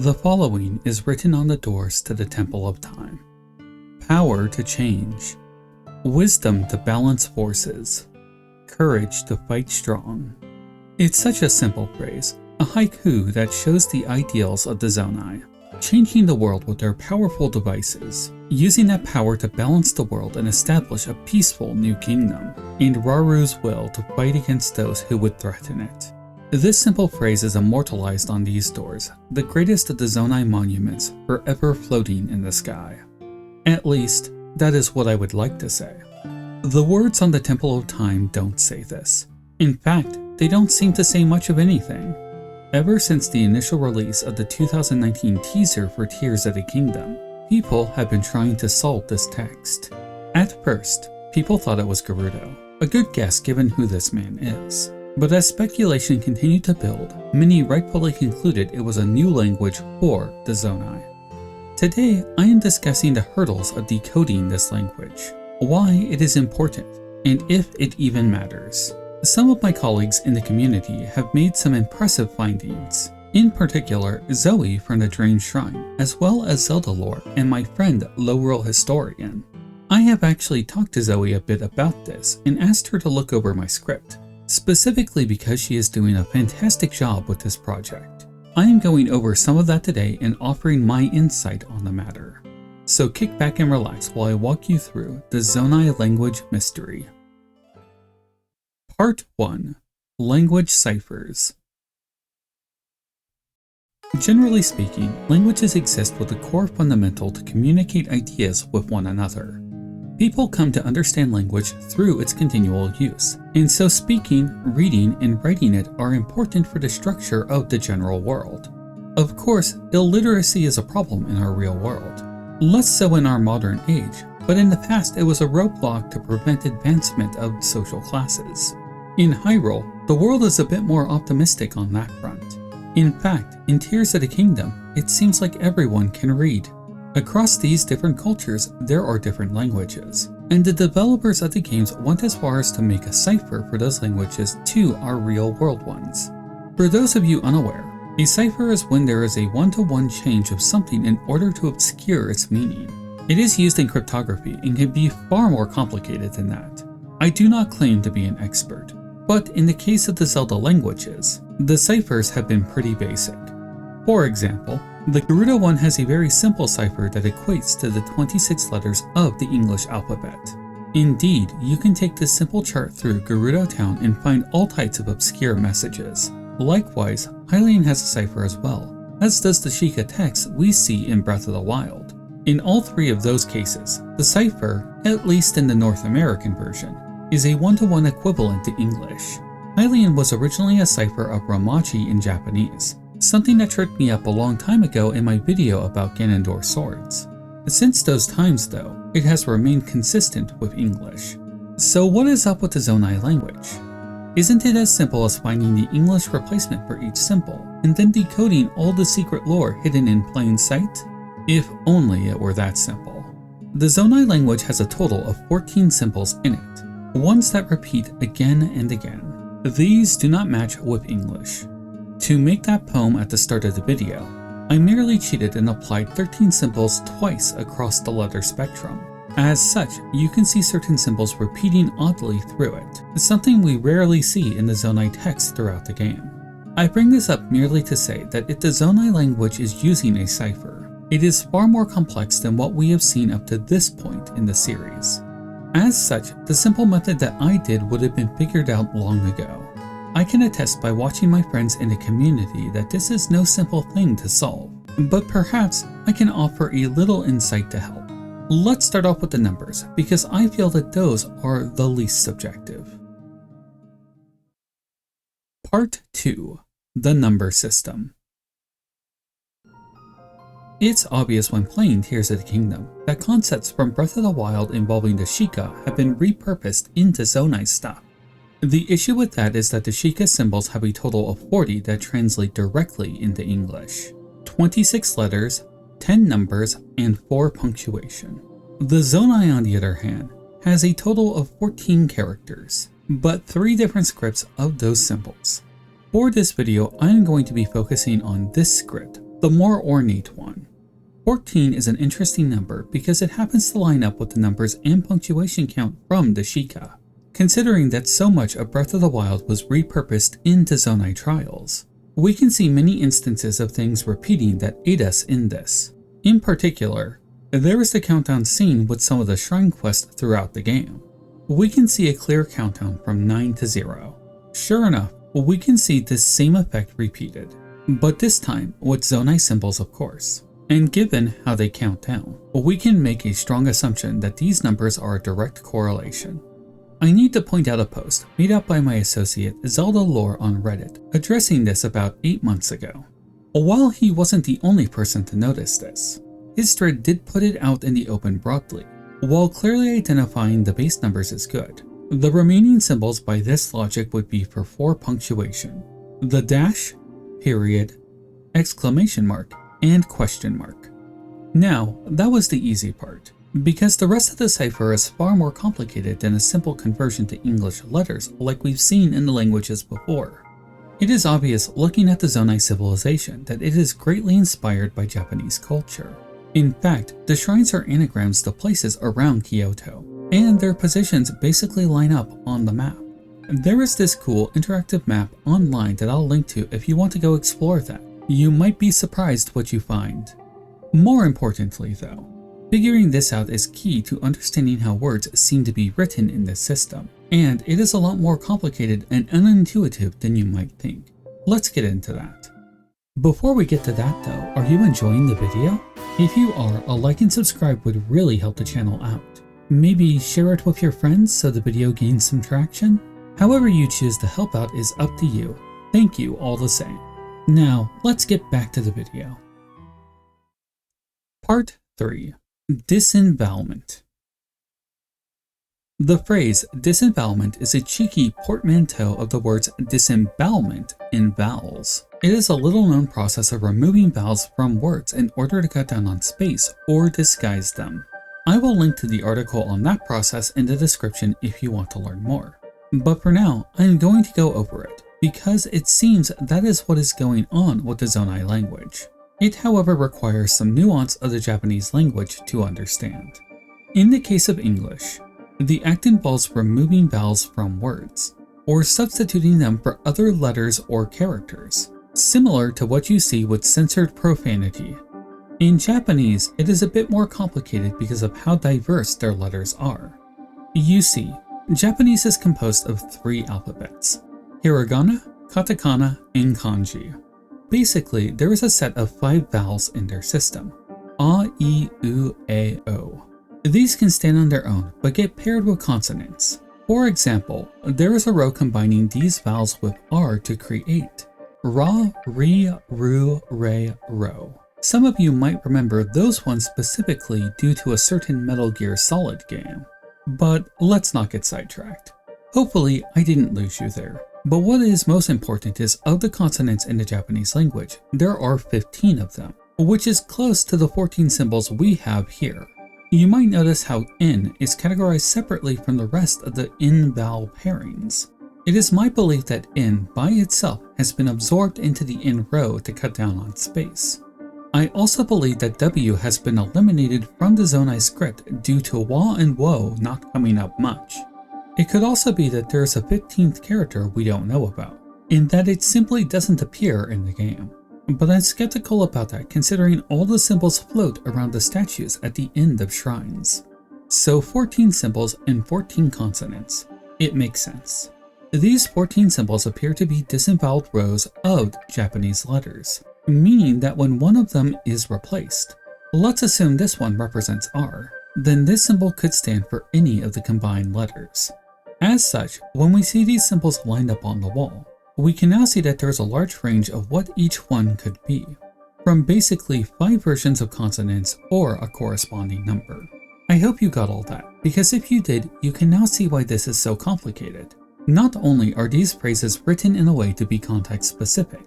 The following is written on the doors to the Temple of Time. Power to change. Wisdom to balance forces. Courage to fight strong. It's such a simple phrase, a haiku that shows the ideals of the Zonai, changing the world with their powerful devices, using that power to balance the world and establish a peaceful new kingdom, and Raru's will to fight against those who would threaten it. This simple phrase is immortalized on these doors, the greatest of the Zonai monuments forever floating in the sky. At least, that is what I would like to say. The words on the Temple of Time don't say this. In fact, they don't seem to say much of anything. Ever since the initial release of the 2019 teaser for Tears of the Kingdom, people have been trying to solve this text. At first, people thought it was Gerudo, a good guess given who this man is. But as speculation continued to build, many rightfully concluded it was a new language for the Zonai. Today, I am discussing the hurdles of decoding this language, why it is important, and if it even matters. Some of my colleagues in the community have made some impressive findings, in particular Zoey from the Drained Shrine, as well as Zelda lore and my friend Lowrel Historian. I have actually talked to Zoey a bit about this and asked her to look over my script, specifically because she is doing a fantastic job with this project. I am going over some of that today and offering my insight on the matter. So kick back and relax while I walk you through the Zonai language mystery. Part 1. Language Ciphers. Generally speaking, languages exist with a core fundamental to communicate ideas with one another. People come to understand language through its continual use, and so speaking, reading, and writing it are important for the structure of the general world. Of course, illiteracy is a problem in our real world. Less so in our modern age, but in the past it was a roadblock to prevent advancement of social classes. In Hyrule, the world is a bit more optimistic on that front. In fact, in Tears of the Kingdom, it seems like everyone can read. Across these different cultures, there are different languages, and the developers of the games went as far as to make a cipher for those languages to our real-world ones. For those of you unaware, a cipher is when there is a one-to-one change of something in order to obscure its meaning. It is used in cryptography and can be far more complicated than that. I do not claim to be an expert, but in the case of the Zelda languages, the ciphers have been pretty basic. For example, the Gerudo one has a very simple cipher that equates to the 26 letters of the English alphabet. Indeed, you can take this simple chart through Gerudo Town and find all types of obscure messages. Likewise, Hylian has a cipher as well, as does the Sheikah text we see in Breath of the Wild. In all three of those cases, the cipher, at least in the North American version, is a one-to-one equivalent to English. Hylian was originally a cipher of Romachi in Japanese, something that tripped me up a long time ago in my video about Ganondorf swords. Since those times though, it has remained consistent with English. So what is up with the Zonai language? Isn't it as simple as finding the English replacement for each symbol, and then decoding all the secret lore hidden in plain sight? If only it were that simple. The Zonai language has a total of 14 symbols in it, ones that repeat again and again. These do not match with English. To make that poem at the start of the video, I merely cheated and applied 13 symbols twice across the letter spectrum. As such, you can see certain symbols repeating oddly through it, something we rarely see in the Zonai text throughout the game. I bring this up merely to say that if the Zonai language is using a cipher, it is far more complex than what we have seen up to this point in the series. As such, the simple method that I did would have been figured out long ago. I can attest by watching my friends in the community that this is no simple thing to solve, but perhaps I can offer a little insight to help. Let's start off with the numbers, because I feel that those are the least subjective. Part 2. The Number System. It's obvious when playing Tears of the Kingdom that concepts from Breath of the Wild involving the Sheikah have been repurposed into Zonai stuff. The issue with that is that the Sheikah symbols have a total of 40 that translate directly into English. 26 letters, 10 numbers, and 4 punctuation. The Zonai, on the other hand, has a total of 14 characters, but 3 different scripts of those symbols. For this video, I am going to be focusing on this script, the more ornate one. 14 is an interesting number because it happens to line up with the numbers and punctuation count from the Sheikah, considering that so much of Breath of the Wild was repurposed into Zonai Trials. We can see many instances of things repeating that aid us in this. In particular, there is the countdown scene with some of the shrine quests throughout the game. We can see a clear countdown from 9 to 0. Sure enough, we can see this same effect repeated, but this time with Zonai symbols of course. And given how they count down, we can make a strong assumption that these numbers are a direct correlation. I need to point out a post made out by my associate Zelda Lore on Reddit addressing this about 8 months ago. While he wasn't the only person to notice this, his thread did put it out in the open broadly. While clearly identifying the base numbers is good, the remaining symbols by this logic would be for 4 punctuation: the dash, period, exclamation mark, and question mark. Now, that was the easy part, because the rest of the cipher is far more complicated than a simple conversion to English letters like we've seen in the languages before. It is obvious looking at the Zonai civilization that it is greatly inspired by Japanese culture. In fact, the shrines are anagrams to places around Kyoto, and their positions basically line up on the map. There is this cool interactive map online that I'll link to if you want to go explore that. You might be surprised what you find. More importantly though, figuring this out is key to understanding how words seem to be written in this system, and it is a lot more complicated and unintuitive than you might think. Let's get into that. Before we get to that though, are you enjoying the video? If you are, a like and subscribe would really help the channel out. Maybe share it with your friends so the video gains some traction? However you choose to help out is up to you. Thank you all the same. Now, let's get back to the video. Part 3. Disemvowelment. The phrase disembowelment is a cheeky portmanteau of the words disembowelment and vowels. It is a little-known process of removing vowels from words in order to cut down on space or disguise them. I will link to the article on that process in the description if you want to learn more. But for now, I'm going to go over it, because it seems that is what is going on with the Zonai language. It however requires some nuance of the Japanese language to understand. In the case of English, the act involves removing vowels from words, or substituting them for other letters or characters, similar to what you see with censored profanity. In Japanese, it is a bit more complicated because of how diverse their letters are. You see, Japanese is composed of 3 alphabets: hiragana, katakana, and kanji. Basically, there is a set of 5 vowels in their system: a, i, u, e, o. These can stand on their own, but get paired with consonants. For example, there is a row combining these vowels with r to create ra, ri, ru, re, ro. Some of you might remember those ones specifically due to a certain Metal Gear Solid game. But let's not get sidetracked. Hopefully I didn't lose you there. But what is most important is of the consonants in the Japanese language, there are 15 of them, which is close to the 14 symbols we have here. You might notice how N is categorized separately from the rest of the N-vowel pairings. It is my belief that N by itself has been absorbed into the N row to cut down on space. I also believe that W has been eliminated from the Zonai script due to wa and wo not coming up much. It could also be that there is a 15th character we don't know about, in that it simply doesn't appear in the game. But I'm skeptical about that considering all the symbols float around the statues at the end of shrines. So 14 symbols and 14 consonants. It makes sense. These 14 symbols appear to be disemboweled rows of Japanese letters, meaning that when one of them is replaced, let's assume this one represents R, then this symbol could stand for any of the combined letters. As such, when we see these symbols lined up on the wall, we can now see that there is a large range of what each one could be, from basically 5 versions of consonants or a corresponding number. I hope you got all that, because if you did, you can now see why this is so complicated. Not only are these phrases written in a way to be context specific,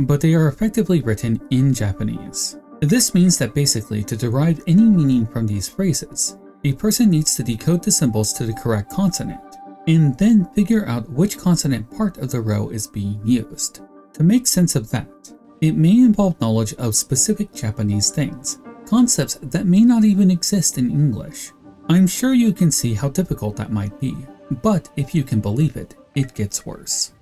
but they are effectively written in Japanese. This means that basically to derive any meaning from these phrases, a person needs to decode the symbols to the correct consonant, and then figure out which consonant part of the row is being used. To make sense of that, It may involve knowledge of specific Japanese things, concepts that may not even exist in English. I'm sure you can see how difficult that might be, but if you can believe it, it gets worse.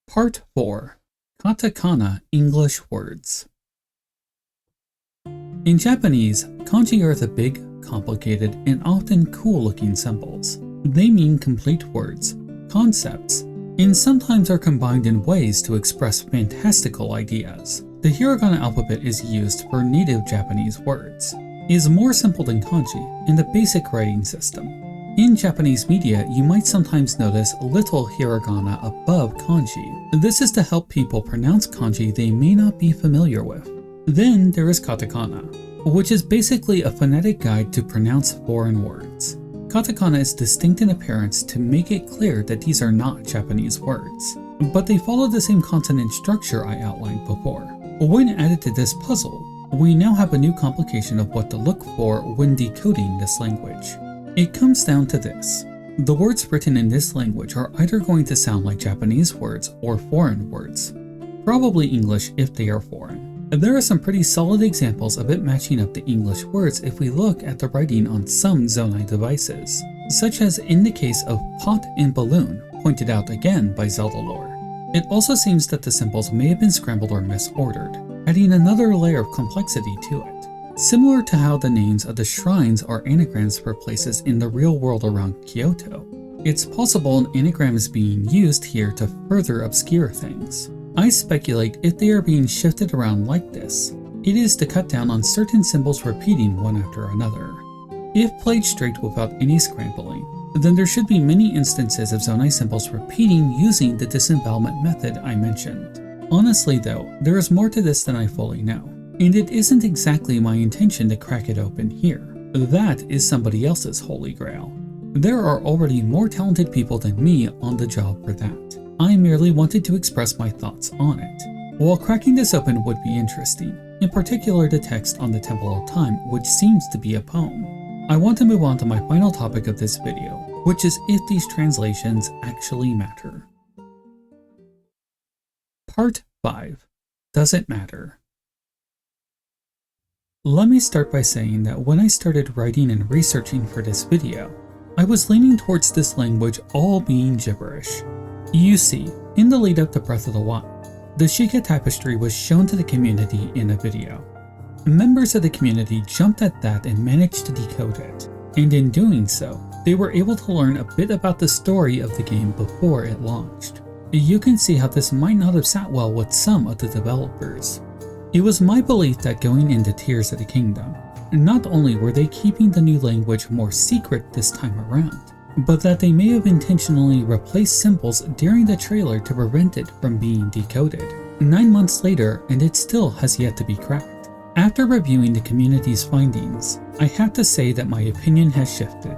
Part 4. Katakana English Words. In Japanese, kanji are the big, complicated, and often cool-looking symbols. They mean complete words, concepts, and sometimes are combined in ways to express fantastical ideas. The hiragana alphabet is used for native Japanese words. It is more simple than kanji in the basic writing system. In Japanese media, you might sometimes notice little hiragana above kanji. This is to help people pronounce kanji they may not be familiar with. Then there is katakana, which is basically a phonetic guide to pronounce foreign words. Katakana is distinct in appearance to make it clear that these are not Japanese words, but they follow the same consonant structure I outlined before. When added to this puzzle, we now have a new complication of what to look for when decoding this language. It comes down to this. The words written in this language are either going to sound like Japanese words or foreign words. Probably English if they are foreign. There are some pretty solid examples of it matching up the English words if we look at the writing on some Zonai devices, such as in the case of pot and balloon, pointed out again by Zelda lore. It also seems that the symbols may have been scrambled or misordered, adding another layer of complexity to it. Similar to how the names of the shrines are anagrams for places in the real world around Kyoto, it's possible an anagram is being used here to further obscure things. I speculate if they are being shifted around like this, it is to cut down on certain symbols repeating one after another. If played straight without any scrambling, then there should be many instances of Zonai symbols repeating using the disembowelment method I mentioned. Honestly though, there is more to this than I fully know, and it isn't exactly my intention to crack it open here. That is somebody else's holy grail. There are already more talented people than me on the job for that. I merely wanted to express my thoughts on it. While cracking this open would be interesting, in particular the text on the Temple of Time, which seems to be a poem, I want to move on to my final topic of this video, which is if these translations actually matter. Part 5. Does it matter? Let me start by saying that when I started writing and researching for this video, I was leaning towards this language all being gibberish. You see, in the lead up to Breath of the Wild, the Sheikah tapestry was shown to the community in a video. Members of the community jumped at that and managed to decode it, and in doing so, they were able to learn a bit about the story of the game before it launched. You can see how this might not have sat well with some of the developers. It was my belief that going into Tears of the Kingdom, not only were they keeping the new language more secret this time around, but that they may have intentionally replaced symbols during the trailer to prevent it from being decoded. 9 months later, and it still has yet to be cracked. After reviewing the community's findings, I have to say that my opinion has shifted.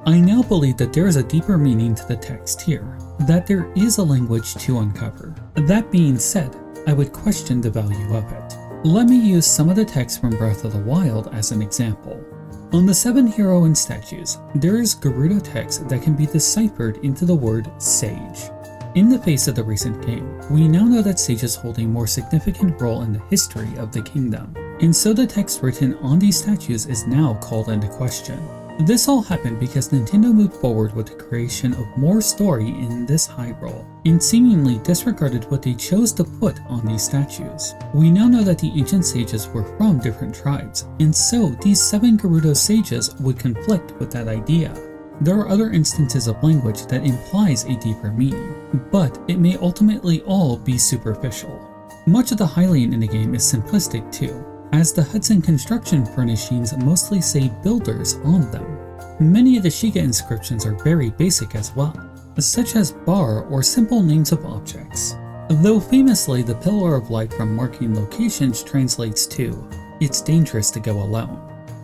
I now believe that there is a deeper meaning to the text here, that there is a language to uncover. That being said, I would question the value of it. Let me use some of the text from Breath of the Wild as an example. On the 7 heroine statues, there is Gerudo text that can be deciphered into the word sage. In the face of the recent game, we now know that sages hold a more significant role in the history of the kingdom, and so the text written on these statues is now called into question. This all happened because Nintendo moved forward with the creation of more story in this Hyrule, and seemingly disregarded what they chose to put on these statues. We now know that the ancient sages were from different tribes, and so these 7 Gerudo sages would conflict with that idea. There are other instances of language that implies a deeper meaning, but it may ultimately all be superficial. Much of the Hylian in the game is simplistic too, as the Hudson construction furnishings mostly say builders on them. Many of the Sheikah inscriptions are very basic as well, such as bar or simple names of objects. Though famously the Pillar of Light from marking locations translates to, "It's dangerous to go alone."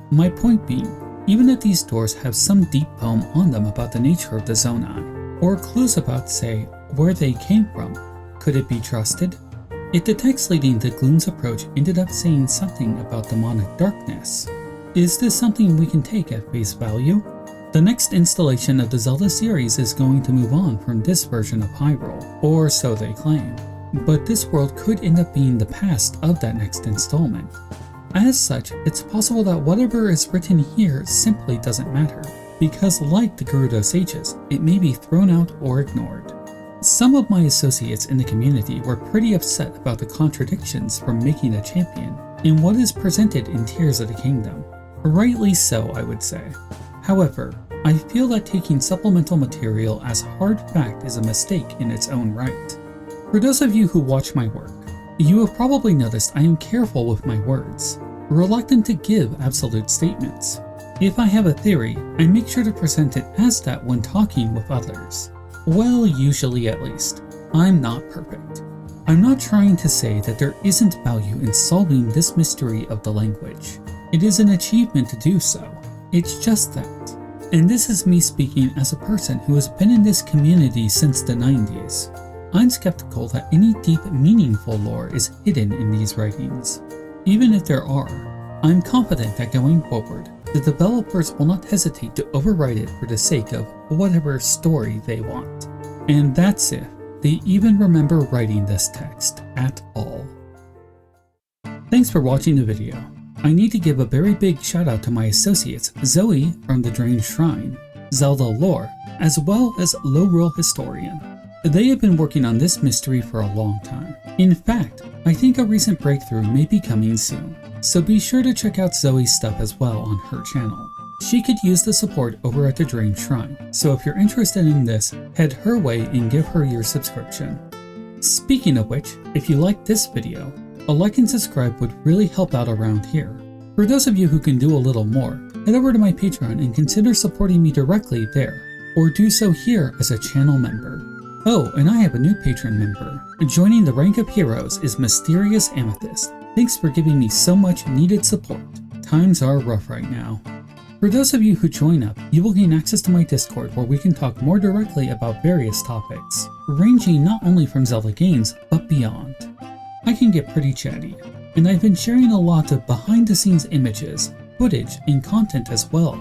My point being, even if these doors have some deep poem on them about the nature of the Zonai, or clues about, say, where they came from, could it be trusted? If the text leading to Gloom's approach ended up saying something about demonic darkness, is this something we can take at face value? The next installation of the Zelda series is going to move on from this version of Hyrule, or so they claim. but this world could end up being the past of that next installment. As such, it's possible that whatever is written here simply doesn't matter, because like the Gerudo sages, it may be thrown out or ignored. Some of my associates in the community were pretty upset about the contradictions from making a champion in what is presented in Tears of the Kingdom. Rightly so, I would say. However, I feel that taking supplemental material as hard fact is a mistake in its own right. For those of you who watch my work, you have probably noticed I am careful with my words, reluctant to give absolute statements. If I have a theory, I make sure to present it as that when talking with others. Well, usually at least. I'm not perfect. I'm not trying to say that there isn't value in solving this mystery of the language. It is an achievement to do so. It's just that. And this is me speaking as a person who has been in this community since the 90s. I'm skeptical that any deep, meaningful lore is hidden in these writings. Even if there are, I'm confident that going forward, the developers will not hesitate to overwrite it for the sake of whatever story they want. And that's if they even remember writing this text at all. Thanks for watching the video. I need to give a very big shout out to my associates Zoey from the Drained Shrine, Zelda Lore, as well as Low Rule Historian. They have been working on this mystery for a long time. In fact, I think a recent breakthrough may be coming soon, so be sure to check out Zoey's stuff as well on her channel. She could use the support over at the Drained Shrine, so if you're interested in this, head her way and give her your subscription. Speaking of which, if you liked this video, a like and subscribe would really help out around here. For those of you who can do a little more, head over to my Patreon and consider supporting me directly there, or do so here as a channel member. Oh, and I have a new patron member. Joining the rank of heroes is Mysterious Amethyst. Thanks for giving me so much needed support. Times are rough right now. For those of you who join up, you will gain access to my Discord where we can talk more directly about various topics, ranging not only from Zelda games, but beyond. I can get pretty chatty, and I've been sharing a lot of behind-the-scenes images, footage, and content as well.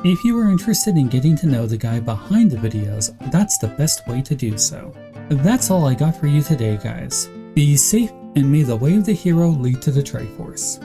If you are interested in getting to know the guy behind the videos, that's the best way to do so. That's all I got for you today, guys. Be safe, and may the way of the hero lead to the Triforce.